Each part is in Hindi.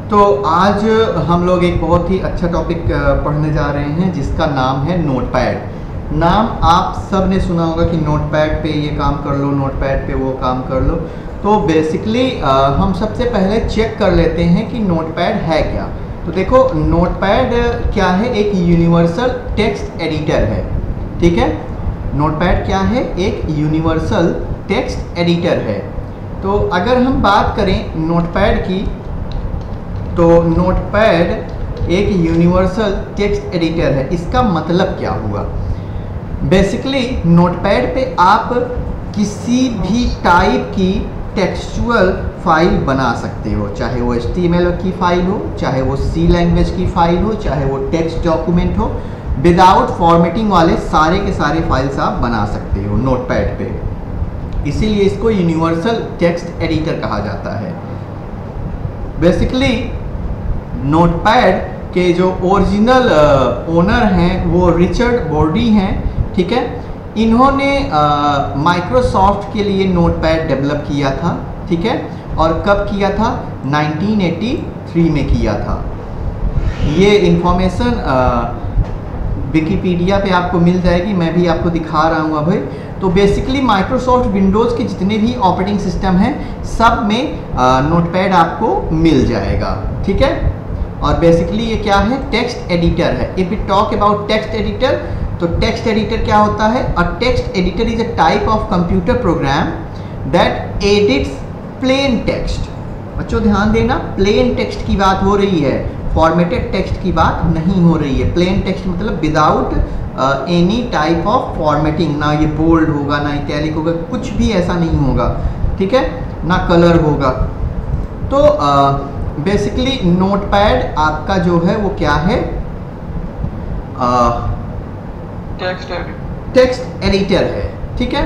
तो आज हम लोग एक बहुत ही अच्छा टॉपिक पढ़ने जा रहे हैं जिसका नाम है नोटपैड। नाम आप सब ने सुना होगा कि नोटपैड पे ये काम कर लो, नोटपैड पे वो काम कर लो। तो बेसिकली हम सबसे पहले चेक कर लेते हैं कि नोटपैड है क्या। तो देखो, नोटपैड क्या है? एक यूनिवर्सल टेक्स्ट एडिटर है। ठीक है, नोटपैड क्या है? एक यूनिवर्सल टेक्स्ट एडिटर है। तो अगर हम बात करें नोटपैड की, तो नोटपैड एक यूनिवर्सल टेक्स्ट एडिटर है। इसका मतलब क्या हुआ? बेसिकली नोटपैड पे आप किसी भी टाइप की टेक्सचुअल फाइल बना सकते हो, चाहे वो HTML की फाइल हो, चाहे वो C लैंग्वेज की फाइल हो, चाहे वो टेक्स्ट डॉक्यूमेंट हो। विदाउट फॉर्मेटिंग वाले सारे के सारे फाइल्स आप बना सकते हो नोटपैड पे। इसीलिए इसको यूनिवर्सल टेक्स्ट एडिटर कहा जाता है। बेसिकली नोटपैड के जो ओरिजिनल ओनर हैं वो रिचर्ड बॉर्डी हैं। ठीक है, इन्होंने माइक्रोसॉफ्ट के लिए नोटपैड डेवलप किया था। ठीक है, और कब किया था? 1983 में किया था। ये इंफॉर्मेशन विकिपीडिया पे आपको मिल जाएगी, मैं भी आपको दिखा रहा हूँ अभी। तो बेसिकली माइक्रोसॉफ्ट विंडोज़ के जितने भी ऑपरेटिंग सिस्टम हैं सब में नोटपैड आपको मिल जाएगा। ठीक है, और बेसिकली ये क्या है? टेक्स्ट एडिटर है। If we talk about text editor, तो टेक्स्ट एडिटर क्या होता है? A text editor is a type of computer program that edits plain text. बच्चों ध्यान देना, प्लेन टेक्स्ट की बात हो रही है, फॉर्मेटेड टेक्स्ट की बात नहीं हो रही है। प्लेन टेक्स्ट मतलब without any type of formatting, ना ये बोल्ड होगा, ना इटैलिक होगा, कुछ भी ऐसा नहीं होगा। ठीक है, ना कलर होगा। तो बेसिकली नोटपैड आपका जो है वो क्या है? टेक्स्ट एडिटर है। ठीक है,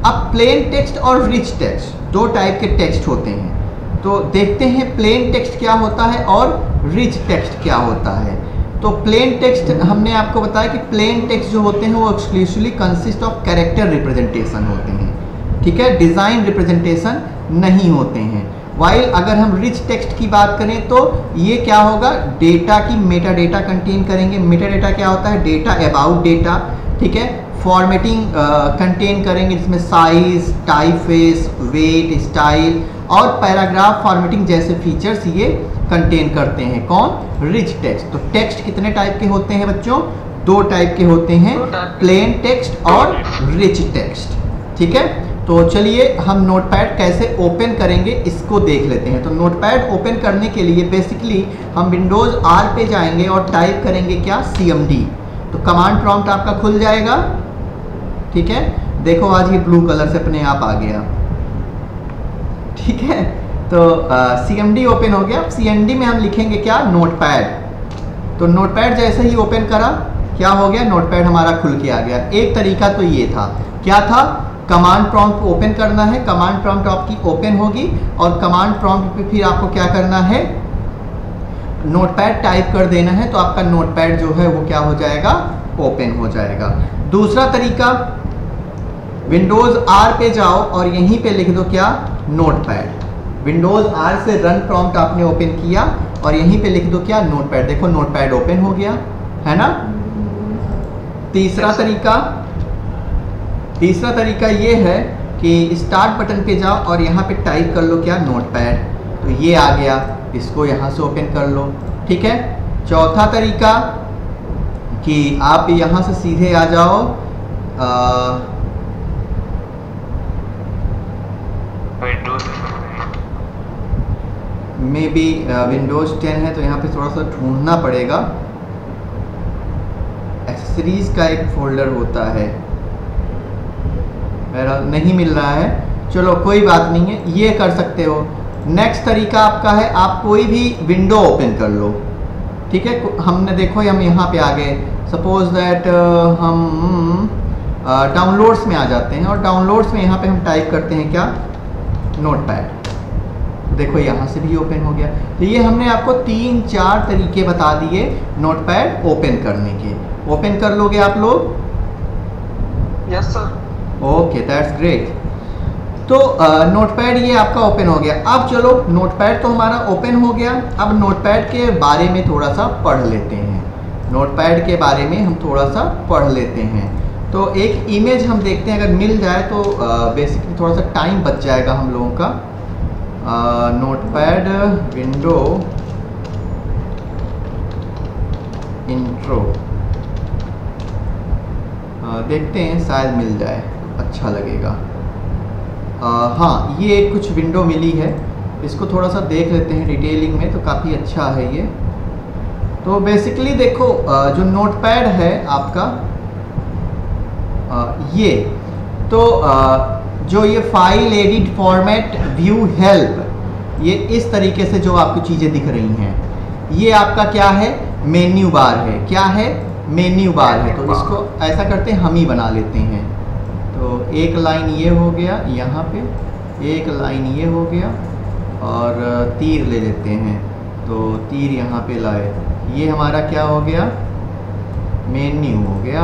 अब प्लेन टेक्स्ट और रिच टेक्स्ट दो टाइप के टेक्स्ट होते हैं। तो देखते हैं प्लेन टेक्स्ट क्या होता है और रिच टेक्स्ट क्या होता है। तो प्लेन टेक्स्ट हमने आपको बताया कि प्लेन टेक्स्ट जो होते हैं वो exclusively consist of character representation होते हैं। ठीक है, डिज़ाइन रिप्रेजेंटेशन नहीं होते हैं। वाइल अगर हम रिच टेक्स्ट की बात करें तो ये क्या होगा? डेटा की मेटा डेटा कंटेन करेंगे। मेटा डेटा क्या होता है? Data about data. ठीक है, फॉर्मेटिंग कंटेन करेंगे जिसमें साइज, टाइपफेस, वेट, स्टाइल और पैराग्राफ फॉर्मेटिंग जैसे फीचर्स ये कंटेन करते हैं। कौन? Rich text. तो टेक्स्ट कितने टाइप के होते हैं बच्चों? दो टाइप के होते हैं, प्लेन टेक्स्ट और रिच टेक्स्ट। ठीक है, तो चलिए हम नोटपैड कैसे ओपन करेंगे इसको देख लेते हैं। तो नोटपैड ओपन करने के लिए बेसिकली हम विंडोज़ R पे जाएंगे और टाइप करेंगे क्या? CMD। तो कमांड प्रॉम्प्ट आपका खुल जाएगा। ठीक है, देखो आज ये ब्लू कलर से अपने आप आ गया। ठीक है, तो CMD ओपन हो गया। CMD में हम लिखेंगे क्या? नोटपैड। तो नोटपैड जैसे ही ओपन करा, क्या हो गया? नोटपैड हमारा खुल के आ गया। एक तरीका तो ये था, क्या था? कमांड प्रॉम्प्ट ओपन करना है। कमांड प्रॉम्प्ट आपकी ओपन होगी और कमांड प्रॉम्प्ट पे फिर आपको क्या करना है? नोटपैड टाइप कर देना है, तो आपका नोटपैड जो है वो क्या हो जाएगा? ओपन हो जाएगा। दूसरा तरीका, विंडोज़ R पे जाओ और यहीं पे लिख दो क्या? नोटपैड। विंडोज़ R से रन प्रॉम्प्ट आपने ओपन किया और यहीं पे लिख दो क्या? नोटपैड। देखो नोटपैड ओपन हो गया है ना। तीसरा तरीका ये है कि स्टार्ट बटन पे जाओ और यहाँ पे टाइप कर लो क्या? नोटपैड। तो ये आ गया, इसको यहाँ से ओपन कर लो। ठीक है, चौथा तरीका कि आप यहाँ से सीधे आ जाओ मे बी विंडोज़ 10 है तो यहाँ पे थोड़ा सा ढूंढना पड़ेगा। एक्सेसरीज का एक फोल्डर होता है, मेरा नहीं मिल रहा है। चलो कोई बात नहीं है, ये कर सकते हो। नेक्स्ट तरीका आपका है, आप कोई भी विंडो ओपन कर लो। ठीक है, हमने देखो हम यहाँ पे आ गए। सपोज दैट हम डाउनलोड्स में आ जाते हैं और डाउनलोड्स में यहाँ पे हम टाइप करते हैं क्या? नोटपैड। देखो यहाँ से भी ओपन हो गया। तो ये हमने आपको 3-4 तरीके बता दिए नोटपैड ओपन करने के। ओपन कर लोगे आप लोग? Yes sir. Okay, that's great. तो नोटपैड ये आपका ओपन हो गया। अब चलो नोटपैड तो हमारा ओपन हो गया, अब नोटपैड के बारे में थोड़ा सा पढ़ लेते हैं। नोटपैड के बारे में हम थोड़ा सा पढ़ लेते हैं। तो एक इमेज हम देखते हैं, अगर मिल जाए तो बेसिकली थोड़ा सा टाइम बच जाएगा हम लोगों का। नोटपैड विंडो इंट्रो देखते हैं, शायद मिल जाए, अच्छा लगेगा। हाँ, ये कुछ विंडो मिली है, इसको थोड़ा सा देख लेते हैं डिटेलिंग में, तो काफ़ी अच्छा है ये। तो बेसिकली देखो जो नोटपैड है आपका ये तो जो ये file edit format view help, ये इस तरीके से जो आपको चीज़ें दिख रही हैं, ये आपका क्या है, मेन्यू बार है। क्या है, मेन्यू बार है। तो इसको ऐसा करते हैं, हम ही बना लेते हैं। तो एक लाइन ये हो गया, यहाँ पे एक लाइन ये हो गया, और तीर ले लेते हैं, तो तीर यहाँ पे लाए, ये हमारा क्या हो गया, मेन्यू हो गया।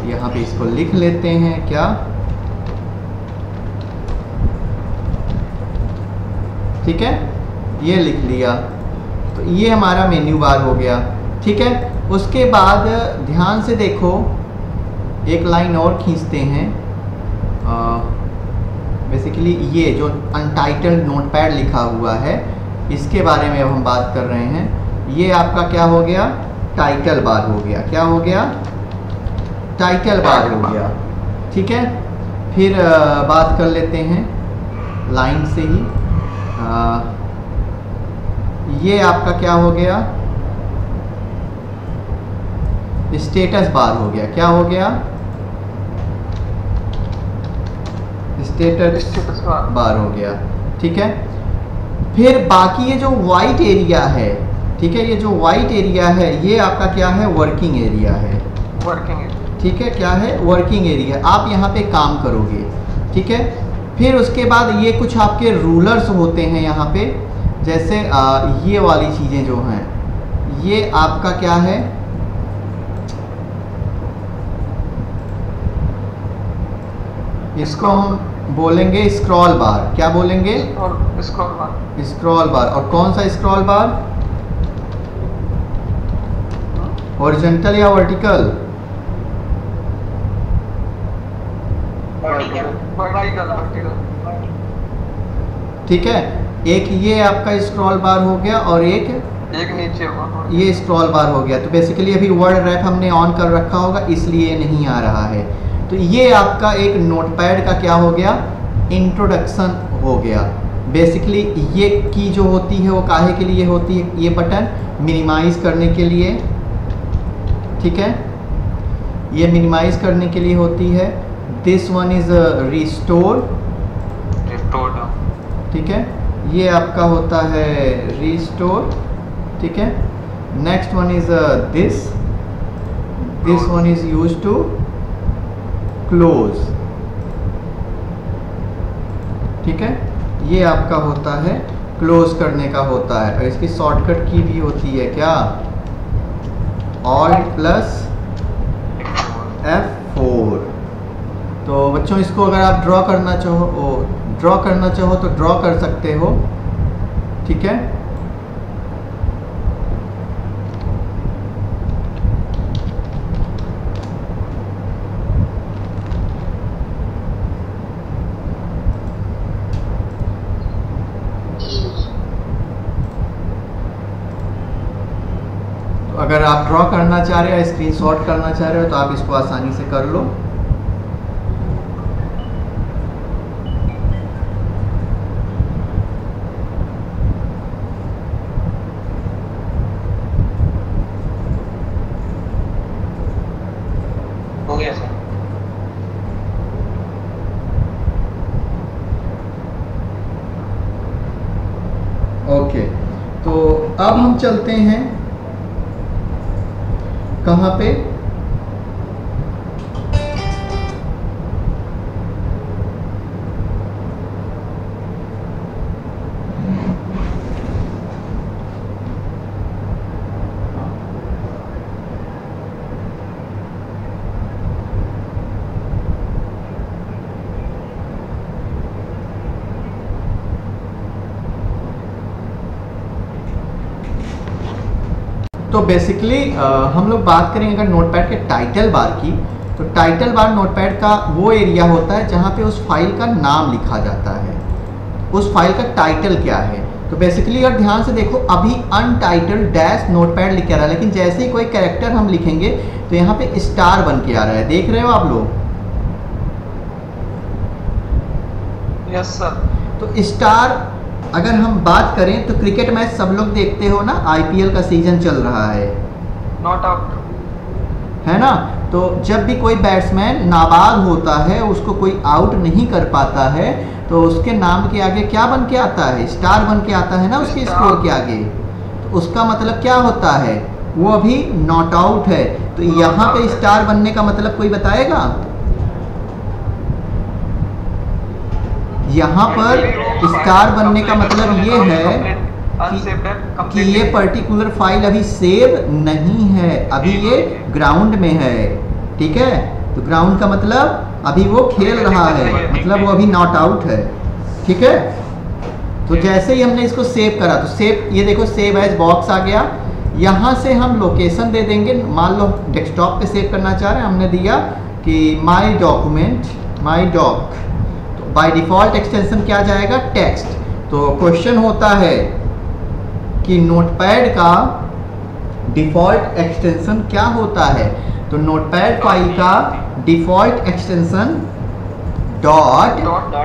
यहाँ पे इसको लिख लेते हैं, क्या, ठीक है, ये लिख लिया, तो ये हमारा मेन्यू बार हो गया। ठीक है, उसके बाद ध्यान से देखो, एक लाइन और खींचते हैं। बेसिकली ये जो अनटाइटल्ड नोटपैड लिखा हुआ है, इसके बारे में अब हम बात कर रहे हैं। ये आपका क्या हो गया, टाइटल बार हो गया। क्या हो गया, टाइटल बार हो गया। ठीक है, फिर बात कर लेते हैं लाइन से ही। ये आपका क्या हो गया, स्टेटस बार हो गया। क्या हो गया, स्टेटस बार हो गया। ठीक है, फिर बाकी ये जो वाइट एरिया है, ठीक है, ये जो वाइट एरिया है, ये आपका क्या है, वर्किंग एरिया है। वर्किंग एरिया, ठीक है, क्या है, वर्किंग एरिया। आप यहाँ पे काम करोगे। ठीक है, फिर उसके बाद ये कुछ आपके रूलर्स होते हैं यहाँ पे, जैसे ये वाली चीज़ें जो हैं, ये आपका क्या है, इसको हम बोलेंगे स्क्रॉल बार। क्या बोलेंगे, और स्क्रॉल बार। स्क्रॉल बार। और कौन सा स्क्रॉल बार, हॉरिजॉन्टल या वर्टिकल, वर्टिकल। ठीक है, एक ये आपका स्क्रॉल बार हो गया, और एक नीचे होगा, ये स्क्रॉल बार हो गया। तो बेसिकली अभी वर्ड रैप हमने ऑन कर रखा होगा, इसलिए नहीं आ रहा है। तो ये आपका एक नोटपैड का क्या हो गया, इंट्रोडक्शन हो गया। बेसिकली ये की जो होती है वो काहे के लिए होती है, ये बटन मिनिमाइज करने के लिए। ठीक है, ये मिनिमाइज करने के लिए होती है। This one is restore. ठीक है, ये आपका होता है रिस्टोर। ठीक है, next one is this one is use to close. ठीक है, ये आपका होता है क्लोज करने का होता है। और इसकी शॉर्टकट की भी होती है, क्या, Alt प्लस F4। तो बच्चों इसको अगर आप ड्रॉ करना चाहो तो ड्रॉ कर सकते हो। ठीक है, अगर आप ड्रॉ करना चाह रहे हो या स्क्रीनशॉट करना चाह रहे हो तो आप इसको आसानी से कर लो। हो गया सर। ओके, तो अब हम चलते हैं कहाँ पे, तो बेसिकली हम लोग बात करेंगे अगर नोटपैड के टाइटल बार की, तो टाइटल बार नोटपैड का वो एरिया होता है जहाँ पे उस फाइल का नाम लिखा जाता है, उस फाइल का टाइटल क्या है। तो बेसिकली अगर ध्यान से देखो अभी अनटाइटल्ड डैश नोटपैड लिख के आ रहा है, लेकिन जैसे ही कोई कैरेक्टर हम लिखेंगे तो यहाँ पे स्टार बन के आ रहा है, देख रहे हो आप लोग? Yes sir. तो स्टार अगर हम बात करें तो क्रिकेट मैच सब लोग देखते हो ना, आईपीएल का सीजन चल रहा है, नॉट आउट है ना। तो जब भी कोई बैट्समैन नाबाद होता है, उसको कोई आउट नहीं कर पाता है, तो उसके नाम के आगे क्या बन के आता है? स्टार बन के आता है ना उसके स्कोर के आगे। तो उसका मतलब क्या होता है? वो अभी नॉट आउट है। तो यहाँ पे स्टार बनने का मतलब कोई बताएगा? यहाँ पर स्टार बनने का मतलब ये है कि ये पर्टिकुलर फाइल अभी सेव नहीं है, अभी ये ग्राउंड में है, ठीक है। तो ग्राउंड का मतलब अभी वो खेल रहा है, मतलब वो अभी नॉट आउट है, ठीक है। तो जैसे ही हमने इसको सेव करा तो सेव, ये देखो सेव एज बॉक्स आ गया। यहाँ से हम लोकेशन दे देंगे, मान लो डेस्कटॉप पे सेव करना चाह रहे हैं, हमने दिया कि माई डॉक्यूमेंट, माई डॉक। तो बाय डिफॉल्ट एक्सटेंशन क्या जाएगा? टेक्स्ट। तो क्वेश्चन होता है कि नोटपैड का डिफॉल्ट एक्सटेंशन क्या होता है? तो नोटपैड फाइल का डिफॉल्ट एक्सटेंशन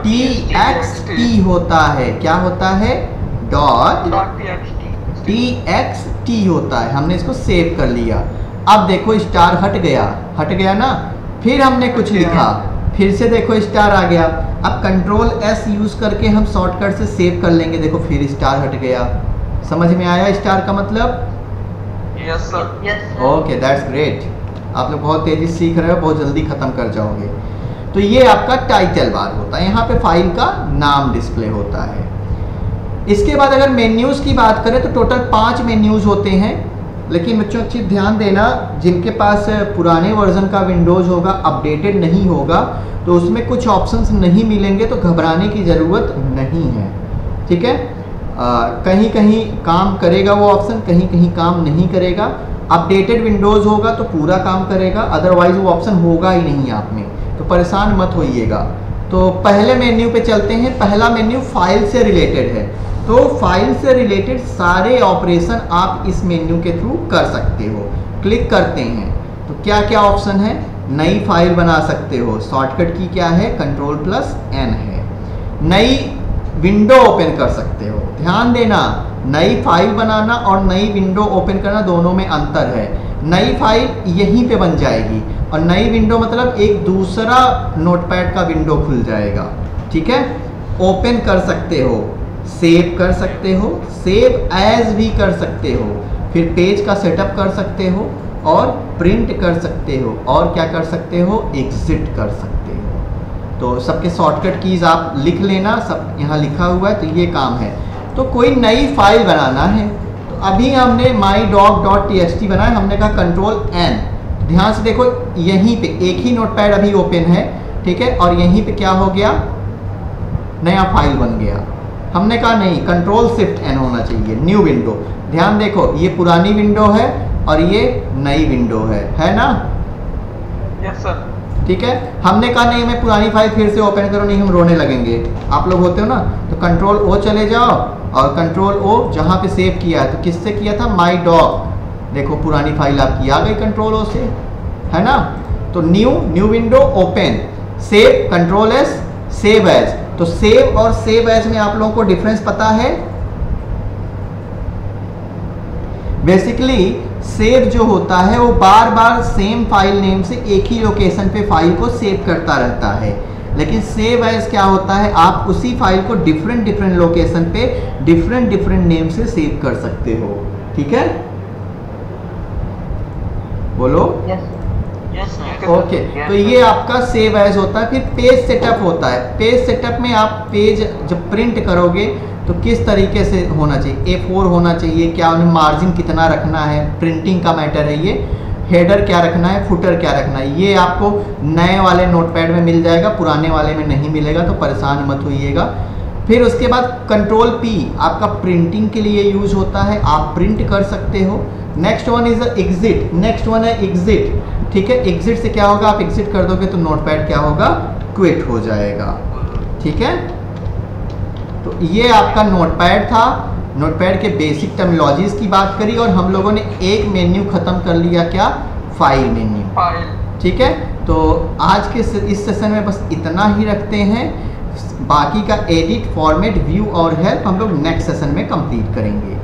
.txt होता है। क्या होता है? .txt होता है। हमने इसको सेव कर लिया। अब देखो स्टार हट गया ना। फिर हमने कुछ लिखा, फिर से देखो स्टार आ गया। अब कंट्रोल S यूज करके हम शॉर्टकट से सेव कर लेंगे, देखो फिर स्टार हट गया। समझ में आया स्टार का मतलब? Yes sir. Okay, that's great. आप लोग बहुत तेजी से सीख रहे हो, बहुत जल्दी खत्म कर जाओगे। तो ये आपका टाइटल बार होता है, यहाँ पे फाइल का नाम डिस्प्ले होता है। इसके बाद अगर मेन्यूज की बात करें तो टोटल 5 मेन्यूज होते हैं। लेकिन बच्चों अच्छी ध्यान देना, जिनके पास पुराने वर्जन का विंडोज होगा, अपडेटेड नहीं होगा, तो उसमें कुछ ऑप्शंस नहीं मिलेंगे, तो घबराने की ज़रूरत नहीं है, ठीक है। कहीं कहीं काम करेगा वो ऑप्शन, कहीं कहीं काम नहीं करेगा। अपडेटेड विंडोज़ होगा तो पूरा काम करेगा, अदरवाइज वो ऑप्शन होगा ही नहीं आप में, तो परेशान मत होइएगा। तो पहले मेन्यू पे चलते हैं। पहला मेन्यू फाइल से रिलेटेड है, तो फाइल से रिलेटेड सारे ऑपरेशन आप इस मेन्यू के थ्रू कर सकते हो। क्लिक करते हैं तो क्या क्या ऑप्शन है? नई फाइल बना सकते हो, शॉर्टकट की क्या है? Ctrl+N है। नई विंडो ओपन कर सकते हो। ध्यान देना, नई फाइल बनाना और नई विंडो ओपन करना दोनों में अंतर है। नई फाइल यहीं पे बन जाएगी और नई विंडो मतलब एक दूसरा नोटपैड का विंडो खुल जाएगा, ठीक है। ओपन कर सकते हो, सेव कर सकते हो, सेव एज भी कर सकते हो, फिर पेज का सेटअप कर सकते हो और प्रिंट कर सकते हो, और क्या कर सकते हो? एग्जिट कर सकते हो। तो सबके शॉर्टकट कीज़ आप लिख लेना, सब यहाँ लिखा हुआ है। तो ये काम है। तो कोई नई फाइल बनाना है, तो अभी हमने mydoc.txt बनाया, हमने कहा Ctrl+N। ध्यान से देखो यहीं पे एक ही नोटपैड अभी ओपन है, ठीक है, और यहीं पे क्या हो गया? नया फाइल बन गया। हमने कहा नहीं, Ctrl+Shift+N होना चाहिए, न्यू विंडो। ध्यान देखो ये पुरानी विंडो है और ये नई विंडो है ना? Yes sir. ठीक है। हमने कहा नहीं मैं पुरानी फाइल फिर से ओपन करो, नहीं हम रोने लगेंगे। आप लोग होते हो ना, तो Ctrl+O चले जाओ और Ctrl+O जहाँ पे सेव किया है, तो किससे किया था? mydoc। देखो पुरानी फाइल आपकी आ गई Ctrl+O से, है ना। तो new window open, save Ctrl+S, save as. तो सेव और सेव एज में आप लोगों को डिफरेंस पता है? बेसिकली सेव जो होता है वो बार बार सेम फाइल नेम से एक ही लोकेशन पे फाइल को सेव करता रहता है, लेकिन सेव एज क्या होता है? आप उसी फाइल को डिफरेंट लोकेशन पे डिफरेंट नेम से सेव कर सकते हो, ठीक है। बोलो यस। ओके। तो ये आपका सेव एज होता है। फिर पेज सेटअप होता है। पेज सेटअप में आप पेज जब प्रिंट करोगे तो किस तरीके से होना चाहिए? A4 होना चाहिए, क्या उन्हें मार्जिन कितना रखना है, प्रिंटिंग का मैटर है ये। हेडर क्या रखना है, फुटर क्या रखना है, ये आपको नए वाले नोटपैड में मिल जाएगा, पुराने वाले में नहीं मिलेगा, तो परेशान मत होइएगा। फिर उसके बाद कंट्रोल P आपका प्रिंटिंग के लिए यूज होता है, आप प्रिंट कर सकते हो। Next one is exit, next one है एग्जिट, ठीक है। एग्जिट से क्या होगा, आप एग्जिट कर दोगे तो नोटपैड क्या होगा, क्विट हो जाएगा, ठीक है। तो ये आपका नोटपैड था, नोटपैड के बेसिक टर्मिनोलॉजीज की बात करी और हम लोगों ने एक मेन्यू खत्म कर लिया, क्या, फाइल मेन्यू, ठीक है। तो आज के इस सेशन में बस इतना ही रखते हैं, बाकी का एडिट, फॉर्मेट, व्यू और हेल्प हम लोग नेक्स्ट सेशन में कंप्लीट करेंगे।